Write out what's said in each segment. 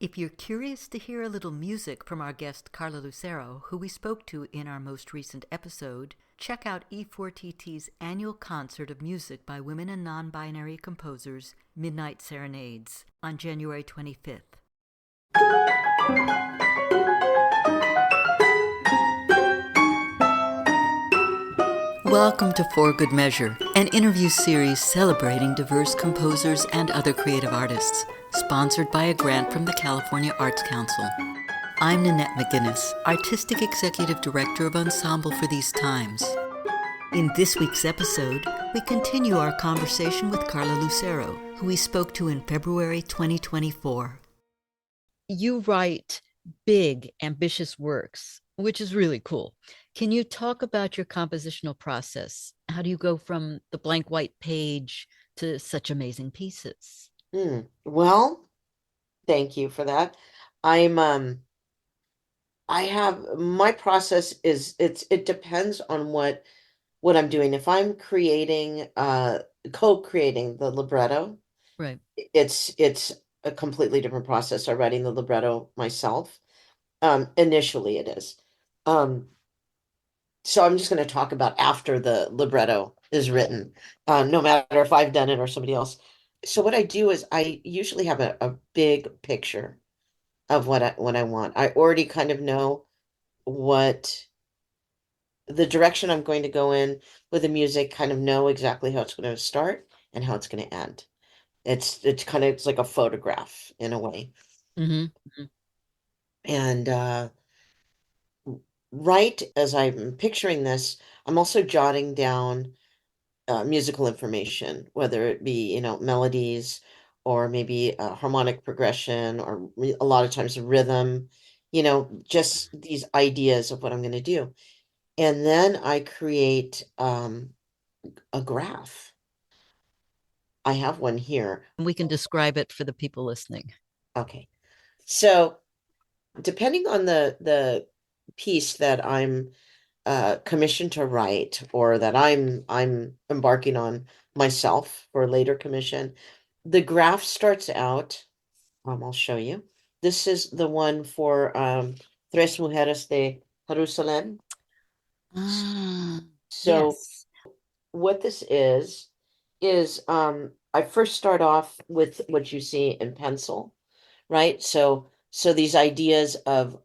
If you're curious to hear a little music from our guest Carla Lucero, who we spoke to in our most recent episode, check out E4TT's annual concert of music by women and non-binary composers, Midnight Serenades, on January 25th. Welcome to For Good Measure, an interview series celebrating diverse composers and other creative artists, sponsored by a grant from the California Arts Council. I'm Nanette McGuinness, Artistic Executive Director of Ensemble for these times. In this week's episode, we continue our conversation with Carla Lucero, who we spoke to in February 2024. You write big, ambitious works, which is really cool. Can you talk about your compositional process? How do you go from the blank white page to such amazing pieces? Well, thank you for that. I'm I have my process is it depends on what I'm doing. If I'm creating co-creating the libretto, Right. it's a completely different process. I'm writing the libretto myself. Initially it is. So I'm just going to talk about after the libretto is written, no matter if I've done it or somebody else. So what I do is I usually have a big picture of what I want. I already kind of know what the direction I'm going to go in with the music, kind of know exactly how it's going to start and how it's going to end. It's like a photograph in a way. Mm-hmm. And right as I'm picturing this, I'm also jotting down musical information, whether it be, melodies or maybe a harmonic progression or a lot of times rhythm, just these ideas of what I'm going to do. And then I create a graph. I have one here. We can describe it for the people listening. Okay. So depending on the piece that I'm commissioned to write or that I'm embarking on myself for later commission. The graph starts out, I'll show you. This is the one for Tres Mujeres de Jerusalem. Ah, So yes. what this is I first start off with what you see in pencil, right? So these ideas of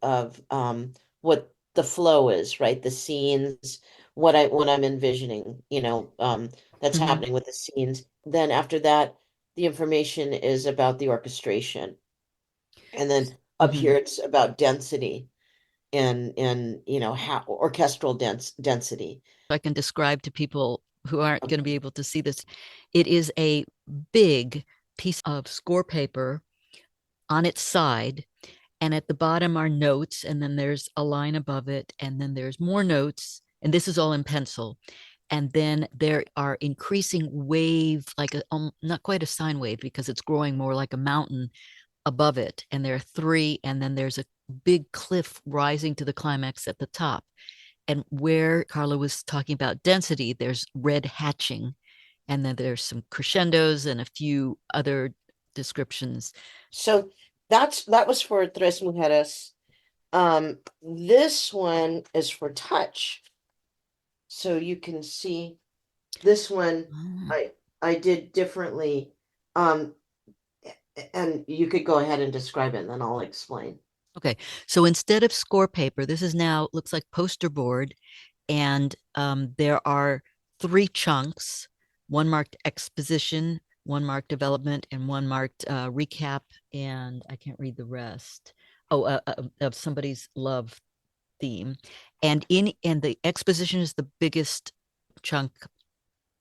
what the flow is, right? The scenes, what I'm envisioning, that's Mm-hmm. happening with the scenes. Then after that, the information is about the orchestration. And then up Mm-hmm. here it's about density and how orchestral density. I can describe to people who aren't going to be able to see this. It is a big piece of score paper on its side, and at the bottom are notes, and then there's a line above it, and then there's more notes, and this is all in pencil. And then there are increasing wave, like not quite a sine wave because it's growing more like a mountain above it. And there are three, and then there's a big cliff rising to the climax at the top. And where Carla was talking about density, there's red hatching, and then there's some crescendos and a few other descriptions. So that was for Tres Mujeres. This one is for touch. So you can see this one Ah. I did differently. Um, and you could go ahead and describe it and then I'll explain. Okay, so instead of score paper, this is now looks like poster board, and there are three chunks: one marked exposition, one marked development, and one marked recap. And I can't read the rest. Oh, of somebody's love theme, and the exposition is the biggest chunk,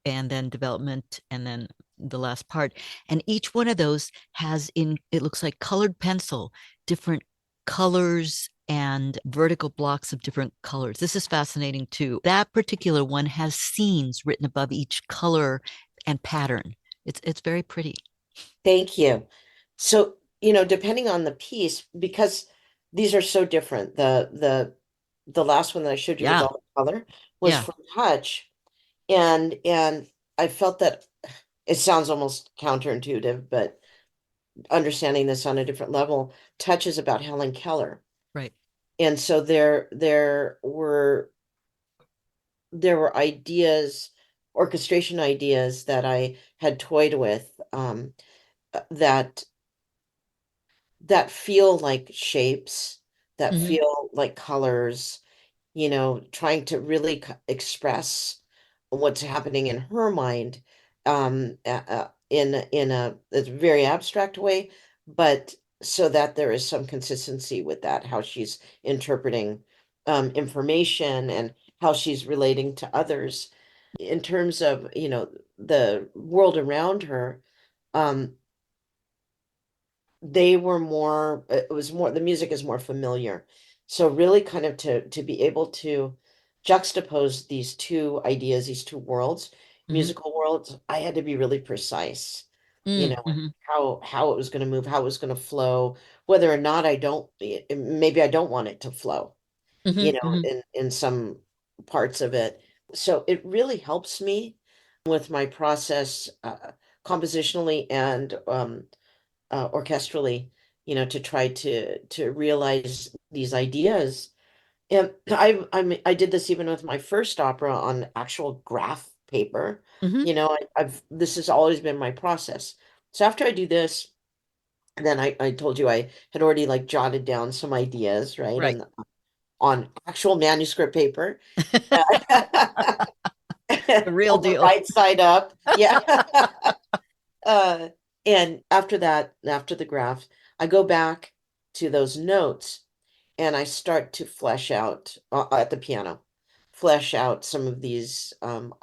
and then development, and then the last part. And each one of those has in it looks like colored pencil, different colors and vertical blocks of different colors. This is fascinating too. That particular one has scenes written above each color and pattern. It's very pretty. Thank you. So, depending on the piece, because these are so different, the last one that I showed you with Yeah. all the color was Yeah. for touch. And I felt that it sounds almost counterintuitive, but understanding this on a different level, touches about Helen Keller. Right. And so there were ideas, orchestration ideas that I had toyed with, that feel like shapes, that Hmm. feel like colors, trying to really express what's happening in her mind, in a very abstract way, but so that there is some consistency with that, how she's interpreting information and how she's relating to others in terms of, the world around her. Um, they were more, it was more, the music is more familiar. So really kind of to be able to juxtapose these two ideas, these two worlds, Hmm. musical worlds, I had to be really precise, Hmm. how it was going to move, how it was going to flow, whether or not maybe I don't want it to flow, Hmm. Hmm. in some parts of it. So it really helps me with my process, compositionally and orchestrally, to try to realize these ideas. And I did this even with my first opera on actual graph paper. Hmm. I've this has always been my process. So after I do this, then I told you I had already like jotted down some ideas, right, Right. on actual manuscript paper. The real Hold the deal. right side up. Yeah. Uh, and after that, after the graph, I go back to those notes and I start to flesh out, at the piano, flesh out some of these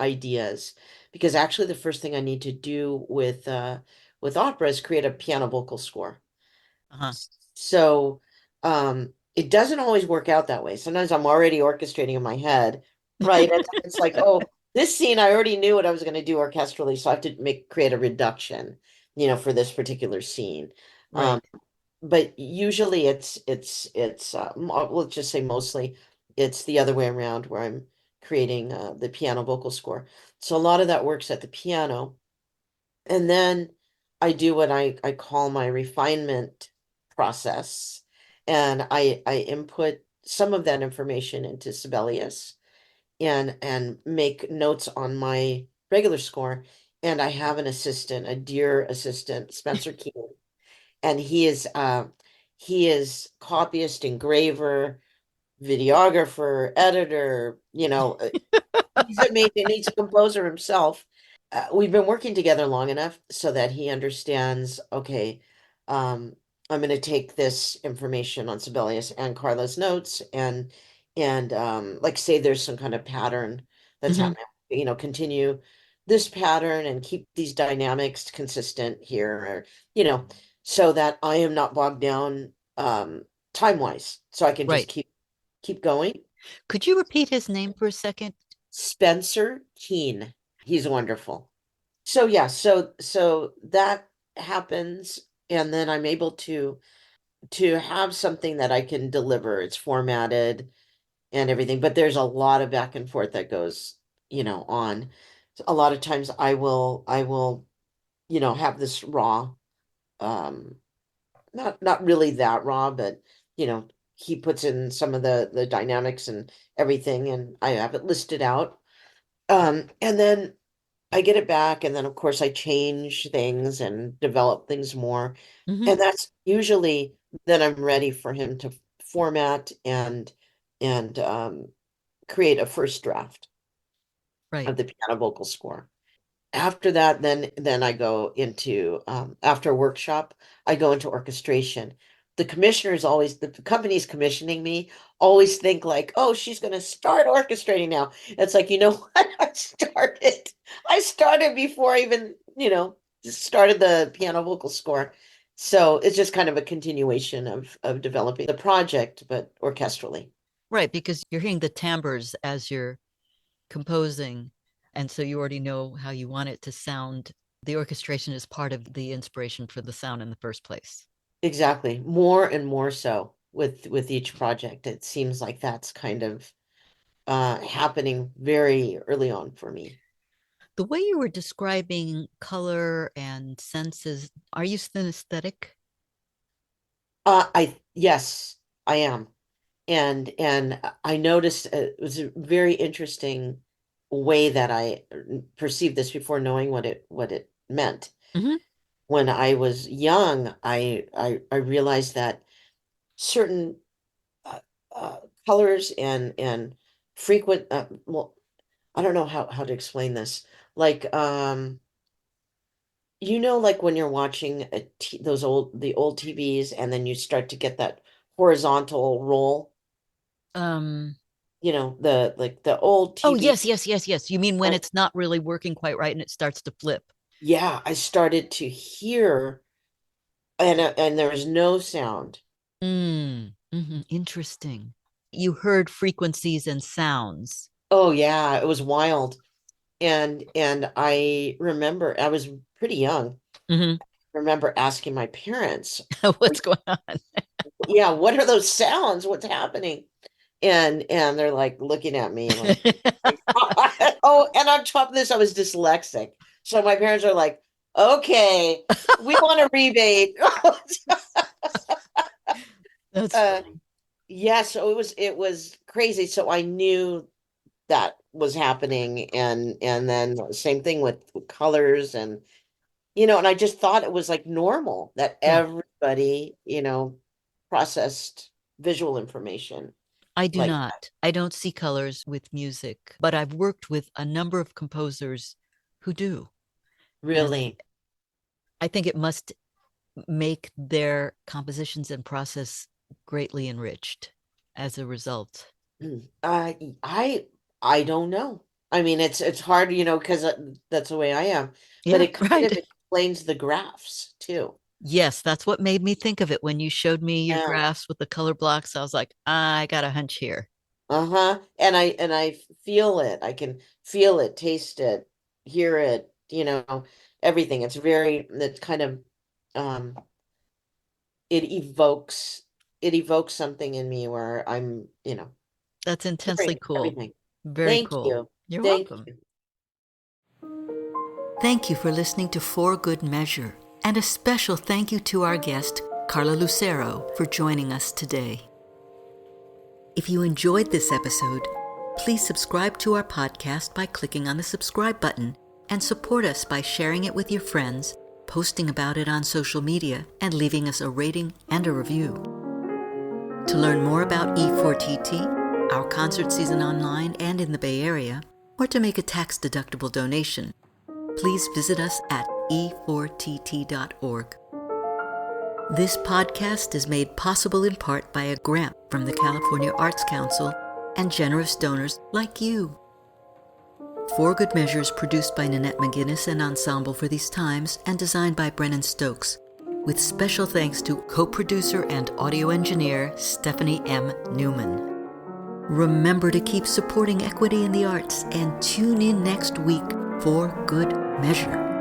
ideas. Because actually, the first thing I need to do with opera is create a piano vocal score. Uh-huh. So it doesn't always work out that way. Sometimes I'm already orchestrating in my head, right? And it's like, oh, this scene, I already knew what I was going to do orchestrally, so I have to create a reduction, for this particular scene. Um, Right. but usually let's just say mostly it's the other way around where I'm creating the piano vocal score. So a lot of that works at the piano. And then I do what I call my refinement process. And I input some of that information into Sibelius and make notes on my regular score. And I have an assistant, a dear assistant, Spencer Keen, and he is copyist, engraver, videographer, editor, he's amazing. He's a composer himself. We've been working together long enough so that he understands, okay, um, I'm going to take this information on Sibelius and Carla's notes and like say there's some kind of pattern that's Hmm. happening, continue this pattern and keep these dynamics consistent here, or, you know, so that I am not bogged down time-wise, so I can just Right. keep going. Could you repeat his name for a second? Spencer Keen. He's wonderful. So yeah, so that happens, and then I'm able to have something that I can deliver. It's formatted and everything, but there's a lot of back and forth that goes, on. So a lot of times I will, have this raw, um, not really that raw, but you know, he puts in some of the dynamics and everything, and I have it listed out. And then I get it back, and then of course I change things and develop things more. Hmm. And that's usually then I'm ready for him to format and create a first draft Right. of the piano vocal score. After that, then I go into, after a workshop, I go into orchestration. The commissioners always, the companies commissioning me always think like, oh, she's going to start orchestrating now. It's like, you know what? I started before I even, started the piano vocal score. So it's just kind of a continuation of developing the project, but orchestrally. Right. Because you're hearing the timbres as you're composing. And so you already know how you want it to sound. The orchestration is part of the inspiration for the sound in the first place. Exactly. More and more so with each project. It seems like that's kind of happening very early on for me. The way you were describing color and senses, are you synesthetic? Yes, I am. And I noticed it was a very interesting way that I perceived this before knowing what it meant. Hmm. When I was young, I realized that certain uh, uh, colors and frequent well, I don't know how to explain this. Like like when you're watching the old TVs and then you start to get that horizontal roll, Um, the like the old oh, TV. yes, yes, yes, yes. You mean when it's not really working quite right and it starts to flip? Yeah, I started to hear and there was no sound. Interesting. You heard frequencies and sounds. Oh yeah, it was wild. And I remember I was pretty young. Hmm. Remember asking my parents, What's going on? yeah, what are those sounds? What's happening? And they're like looking at me like, oh, and on top of this, I was dyslexic. So my parents are like, okay, we want a rebate. That's uh funny. yeah, so it was crazy. So I knew that was happening and then same thing with colors and I just thought it was like normal that Yeah, everybody, processed visual information I do like not. I don't see colors with music, but I've worked with a number of composers who do. And really. I think it must make their compositions and process greatly enriched as a result. I don't know. I mean, it's hard, because that's the way I am, but Yeah, it kind of right. explains the graphs too. Yes, that's what made me think of it when you showed me your Yeah. graphs with the color blocks. I was like, I got a hunch here. Uh-huh. And I feel it. I can feel it, taste it, hear it, everything. It's kind of um it evokes something in me where I'm, That's intensely hearing cool. everything. Very Thank cool. you. You're Thank welcome. you. Thank you for listening to For Good Measure. And a special thank you to our guest, Carla Lucero, for joining us today. If you enjoyed this episode, please subscribe to our podcast by clicking on the subscribe button and support us by sharing it with your friends, posting about it on social media, and leaving us a rating and a review. To learn more about E4TT, our concert season online and in the Bay Area, or to make a tax-deductible donation, please visit us at e4tt.org. This podcast is made possible in part by a grant from the California Arts Council and generous donors like you. For Good Measure is produced by Nanette McGuinness and Ensemble for These Times and designed by Brennan Stokes, with special thanks to co-producer and audio engineer Stephanie M. Neumann. Remember to keep supporting equity in the arts and tune in next week for Good Measure.